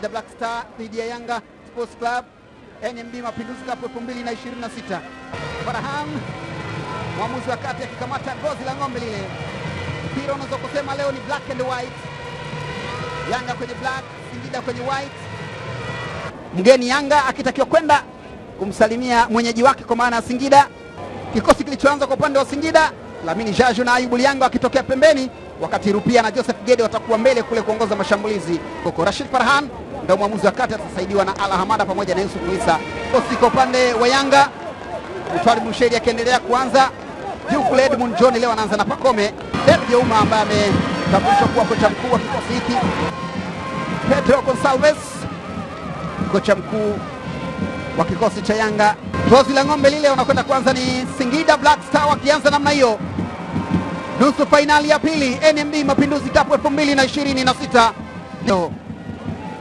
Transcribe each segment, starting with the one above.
Black Star dhidi ya Yanga Sports Club NMB Mapinduzi Cup 2026. Farhan mwamuzi wa kati akikamata gozi la ng'ombe lile. Mpira unaweza kusema leo ni black and white. Yanga kwenye black, Singida kwenye white. Mgeni Yanga akitakiwa kwenda kumsalimia mwenyeji wake kwa maana Singida. Kikosi kilichoanza kwa upande wa Singida, Lamini Jaju na Ayubu Lianga wakitokea pembeni, wakati Rupia na Joseph Gede watakuwa mbele kule kuongoza mashambulizi. Koko Rashid Farhan ndio mwamuzi wa kati, atasaidiwa na Ala Hamada pamoja na Yusuf Isa. Kikosi kwa upande wa Yanga, Mtwari Msheri akiendelea kuanza. Jukule Edmund John leo anaanza na Pakome. Sergio Uma ambaye ametambulishwa kuwa kocha mkuu wa kikosi hiki. Pedro Gonçalves kocha mkuu wa kikosi cha Yanga. Gozi la ng'ombe lile wanakwenda kwanza ni Singida Black Star wakianza namna hiyo. Nusu fainali ya pili NMB Mapinduzi Cup 2026. Leo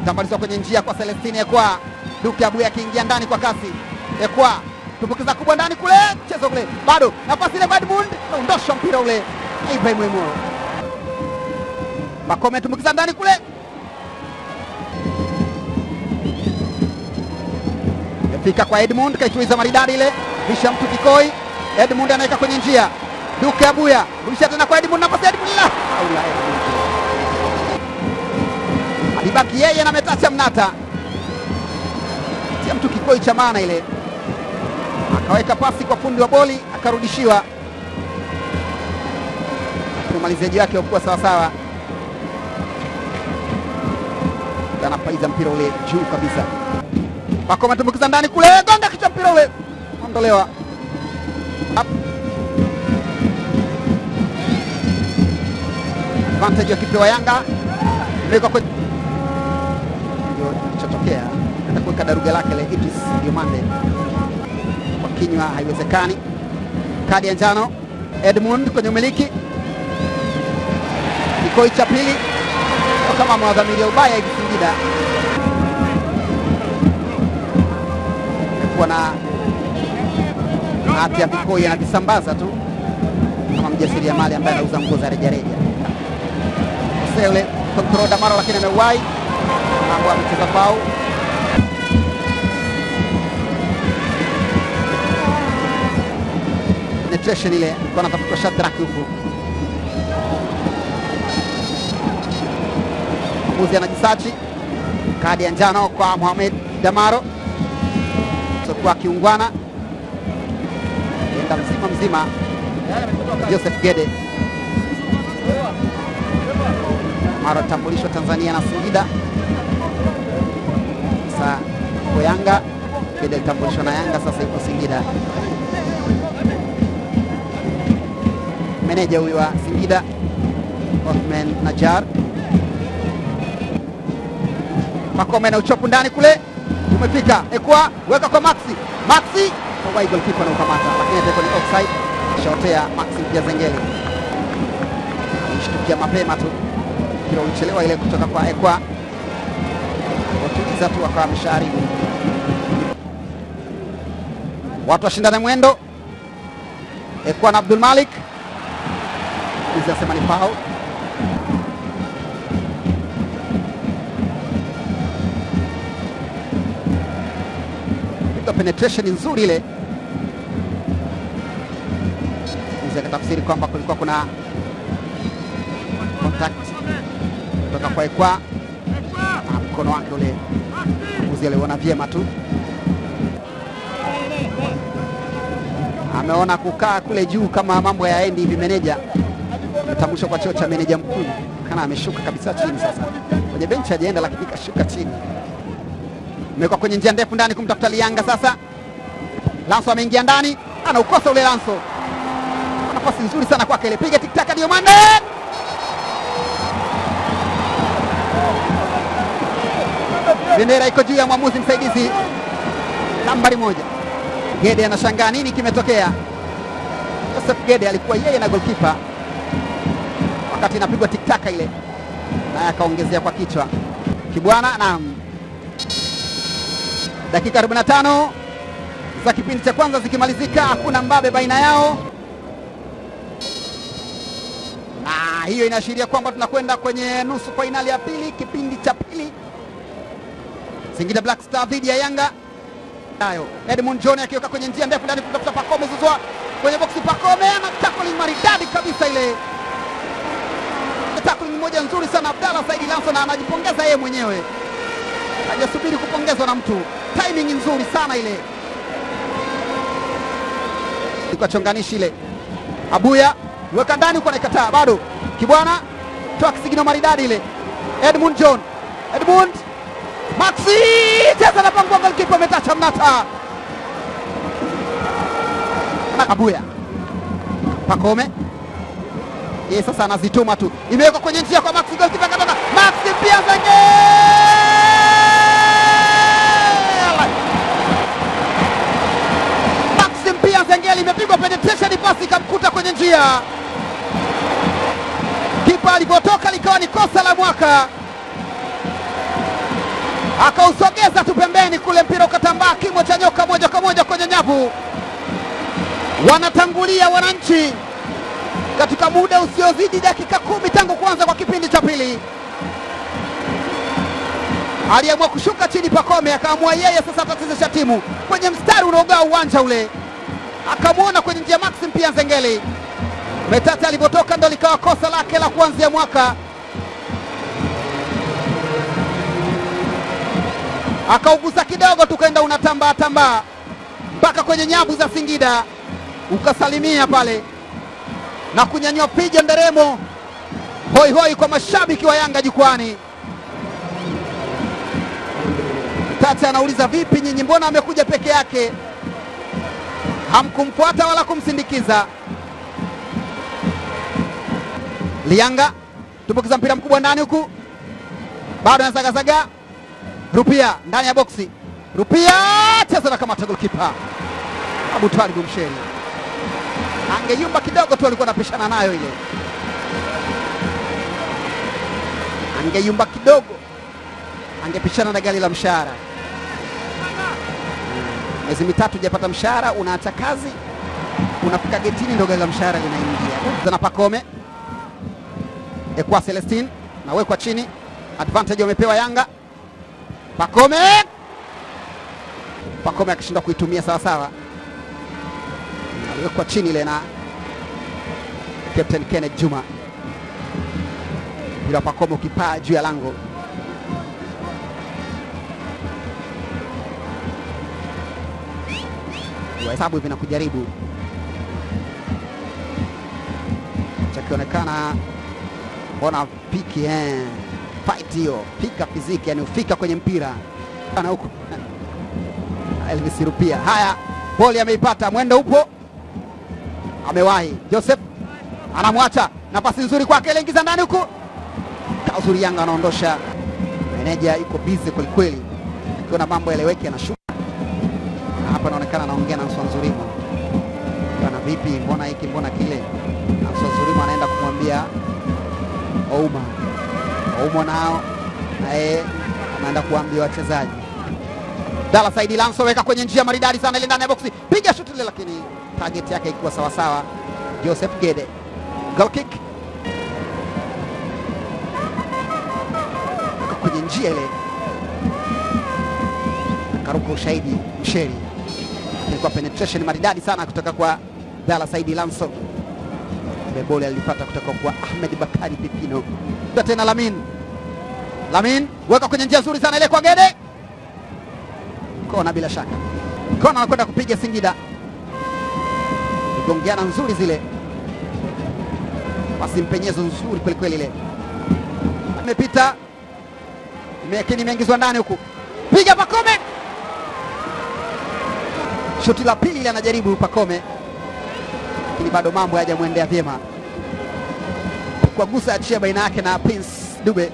tambalizwa kwenye njia kwa Celestine Ekwa. Duke Abuya akiingia ndani kwa kasi. Ekwa tupukiza kubwa ndani kule, mchezo kule. Bado nafasi ile Edmund, ondosha mpira ule. Ibrahim Mwemo. Pakome tumbukiza ndani kule. Fika kwa Edmund, kaituiza maridadi ile. Kisha mtu Kikoi. Edmund anaweka kwenye njia. Duke Abuya, rudisha tena kwa Edmund, nafasi Edmund la. Alibaki yeye na Metacha Mnata. Tia mtu Kikoi cha maana ile. Akaweka pasi kwa fundi wa boli, akarudishiwa. Umaliziaji wake ukuwa sawa sawa. Anapaiza mpira ule juu kabisa. Pakome tumbukiza ndani kule, gonga kichwa mpira ule. Ondolewa. Advantage ya kipewa Yanga. Imewekwa kwa chotokea. Atakuweka daruga lake le Idris Diomande. Kwa kinywa haiwezekani. Kadi ya njano. Edmund kwenye umiliki. Kikoi cha pili. Kama mwadhamiria ubaya hivi Singida. Kuwa na hati ya Kikoi anavisambaza tu kama mjasiriamali ambaye anauza nguo za rejareja. Ule kontrol Damaro lakini amewai mambo amecheza pau. Penetration ile kwa natafuta Shadrack huko. Mwamuzi anajisachi. Kadi ya njano kwa Mohamed Damaro. Kwa kiungwana enda mzima Joseph Gede. Mara tambulisho Tanzania na Singida. Sasa kwa Yanga, Gede tambulisho na Yanga, sasa iko Singida. Meneja huyu wa Singida Othman Najar. Pakome na uchopu ndani kule. Umefika Ekwa, weka kwa Maxi. Maxi kwa goalkeeper na ukamata, lakini hapo ni offside. Shotea Maxi pia Zengeli. Alishtukia mapema tu. Mpira ulichelewa ile kutoka kwa Ekwa. Watuliza tu wakawa mshaharibu. Watu washindana mwendo. Ekwa na Abdul Malik. Hizi asema ni foul. Penetration nzuri ile. Hizi tafsiri kwamba kulikuwa kuna contact kutoka kwa Ekwa. Mkono wake ule mbuzi aliona vyema tu. Ameona kukaa kule juu kama mambo yaendi hivi. Meneja ametambushwa kwa cheo cha meneja mkuu. Kana ameshuka kabisa chini sasa. Kwenye benchi hajaenda lakini kashuka chini. Amewekwa kwenye njia ndefu ndani kumtafuta Lianga sasa. Lanso ameingia ndani, anaukosa ule Lanso. Nafasi nzuri sana kwake ile. Piga tiktaka Diomande. Bendera iko juu ya mwamuzi msaidizi nambari 1. Gede anashangaa nini kimetokea. Joseph Gede alikuwa yeye na goalkeeper wakati inapigwa tiktaka ile. Naye akaongezea kwa kichwa. Kibwana na dakika 45 za kipindi cha kwanza zikimalizika, hakuna mbabe baina yao, na hiyo inaashiria kwamba tunakwenda kwenye nusu fainali ya pili, kipindi cha pili. Singida Black Star dhidi ya Yanga. Nayo Edmund John akiweka kwenye njia ndefu ndani kutafuta Pacome Zouzoua kwenye boksi. Pacome ana tackling maridadi kabisa ile. Tackling moja nzuri sana Abdalla Saidi Lanso, na anajipongeza yeye mwenyewe. Hajasubiri kupongezwa na mtu. Timing nzuri sana ile. Kwa chonganishi ile. Abuya weka ndani huko, anaikataa bado. Kibwana toa kisigino maridadi ile. Edmund John. Edmund Maxi cheza na pango, goalkeeper ametacha mnata. Abuya. Pacome. Yeye sasa anazituma tu. Imewekwa kwenye njia kwa Maxi, goalkeeper katoka. Maxi pia Zengeli. Maxi pia Zengeli, imepigwa penetration pass ikamkuta kwenye njia. Kipa alipotoka likawa ni kosa la mwaka. Akausogeza tu pembeni kule, mpira ukatambaa kimo cha nyoka moja kwa moja kwenye nyavu. Wanatangulia wananchi katika muda usiozidi dakika 10 tangu kuanza kwa kipindi cha pili. Aliamua kushuka chini Pacome, akaamua yeye sasa atatizisha timu kwenye mstari unaogawa uwanja ule. Akamwona kwenye njia Maxim pia Zengeli. Metata alipotoka ndo likawa kosa lake la kuanzia mwaka. Akaugusa kidogo tukaenda unatambaa tambaa mpaka kwenye nyavu za Singida, ukasalimia pale na kunyanyua piga nderemo hoi hoi kwa mashabiki wa Yanga jukwani. Tata anauliza, vipi nyinyi, mbona amekuja peke yake, hamkumfuata wala kumsindikiza? Lianga tumbukiza mpira mkubwa ndani huku, bado anazagazaga. Rupia ndani ya boksi. Rupia cheza na kamata goalkeeper Abu Talib Msheri. Angeyumba kidogo tu, alikuwa anapishana nayo ile. Angeyumba kidogo, angepishana na gari la mshahara. Miezi mitatu hujapata mshahara, unaacha kazi, unafika getini ndo gari la mshahara linaingia. Zana Pacome. Ekwa Celestine nawekwa chini. Advantage wamepewa Yanga. Pacome akishindwa kuitumia sawa sawa. Aliwekwa chini ile na Captain Kenneth Juma. Bila Pacome ukipaa juu ya lango. Hesabu hivi na kujaribu. Chakionekana bona piki fight hiyo, pika fiziki, yani ufika kwenye mpira na huko. Elvis Rupia. Haya, boli ameipata, mwendo upo, amewahi. Joseph anamwacha na pasi nzuri kwake, ile ingiza ndani huko. Kauzuri Yanga anaondosha. Meneja yuko busy kweli kweli, akiona mambo yaeleweke anashuka. Na hapa anaonekana anaongea na Nsonzurimo. Bana vipi, mbona hiki mbona kile? Nsonzurimo anaenda kumwambia Ouma nao naye anaenda kuambia wachezaji. Abdalla Saidi Lanso weka kwenye njia maridadi sana ile ndani ya boksi. Piga shuti ile, lakini target yake ilikuwa sawa sawa. Joseph Gede. Goal kick. Kwenye njia ile. Karuka ushahidi Msheri. Ilikuwa penetration maridadi sana kutoka kwa Abdalla Saidi Lanso. Bebole alipata kutoka kwa Ahmed Bakari Pipino. Tena Lamin weka kwenye njia nzuri sana ile kwa Gede. Kona bila shaka. Kona anakwenda kupiga Singida. Gongeana nzuri zile. Pasi mpenyezo nzuri kweli kweli ile. Amepita. Lakini imeingizwa ndani huku. Piga Pacome. Shuti la pili ile anajaribu Pacome. Lakini bado mambo hayajamwendea vyema. Kwa gusa achia baina yake na Prince Dube.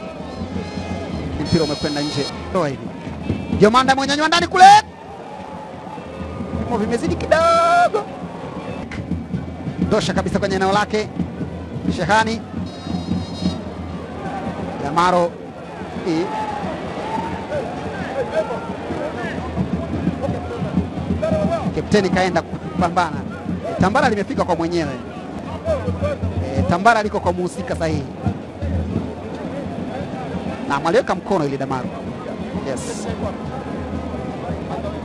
Mpira umekwenda nje. Toa hivi. Jomanda mwenyanywa ndani kule. Movi imezidi kidogo. Tosha kabisa kwenye eneo lake. Shehani. Damaro. Kapteni kaenda kupambana. Tambara limefika kwa mwenyewe. Tambara liko kwa muhusika sahihi. Na mwaliweka mkono ile Damaro. Yes,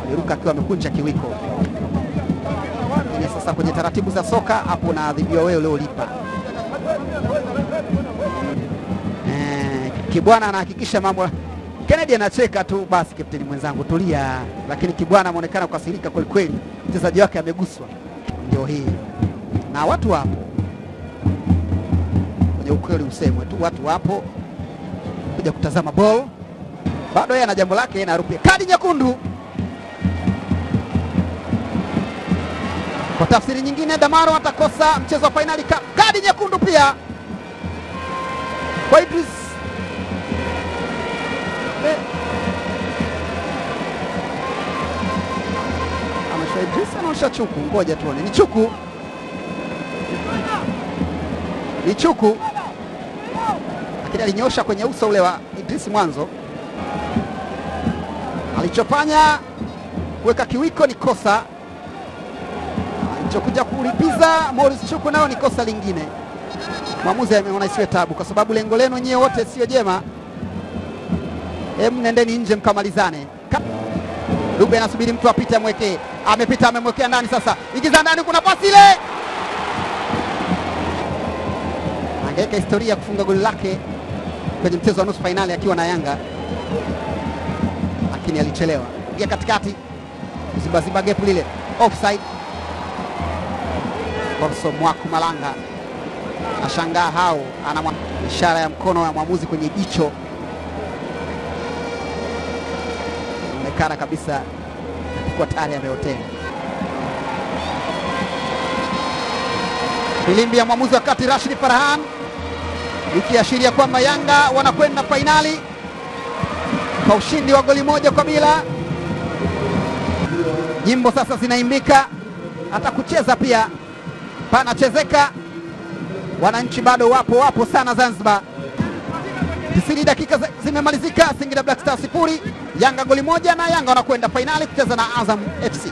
aliruka akiwa amekunja kiwiko. Lakini sasa kwenye taratibu za soka hapo unaadhibiwa wewe uliolipa. Kibwana anahakikisha mambo. Kennedy anacheka tu, basi kapteni mwenzangu tulia, lakini Kibwana ameonekana kukasirika kweli kweli, mchezaji wake ameguswa. Ndio hii na watu wapo kwenye ukweli, usemwe tu, watu wapo kuja kutazama ball. Bado yeye ana jambo lake, yeye anarupia kadi nyekundu. Kwa tafsiri nyingine, Damaro atakosa mchezo wa fainali, kadi nyekundu pia kwa Idris. Idris anaosha Chuku, ngoja tuone. Ni Chuku, lakini alinyosha kwenye uso ule wa Idris mwanzo. Alichofanya kuweka kiwiko ni kosa, alichokuja kulipiza Morris Chuku nao ni kosa lingine. Mwamuzi ameona isiwe tabu, kwa sababu lengo lenu nyewe wote sio jema. Nendeni nje mkamalizane. Dube anasubiri mtu apite amwekee. Amepita, amemwekea ndani, sasa ingiza ndani, kuna pasi ile. Angeweka historia ya kufunga goli lake kwenye mchezo wa nusu fainali akiwa na Yanga, lakini alichelewa. Ingia katikati, zibaziba gap lile, offside. Korso Mwaku Malanga ashangaa hao, ana ishara ya mkono ya mwamuzi kwenye jicho, inaonekana kabisa kwa tayari ameotea. Filimbi ya mwamuzi wa kati Rashid Farhan ikiashiria kwamba Yanga wanakwenda fainali kwa ushindi wa goli 1-0. Nyimbo sasa zinaimbika, hata kucheza pia panachezeka. Wananchi bado wapo sana Zanzibar. 90 dakika zimemalizika, Singida Black Stars 0, Yanga goli 1, na Yanga wanakwenda fainali kucheza na Azam FC.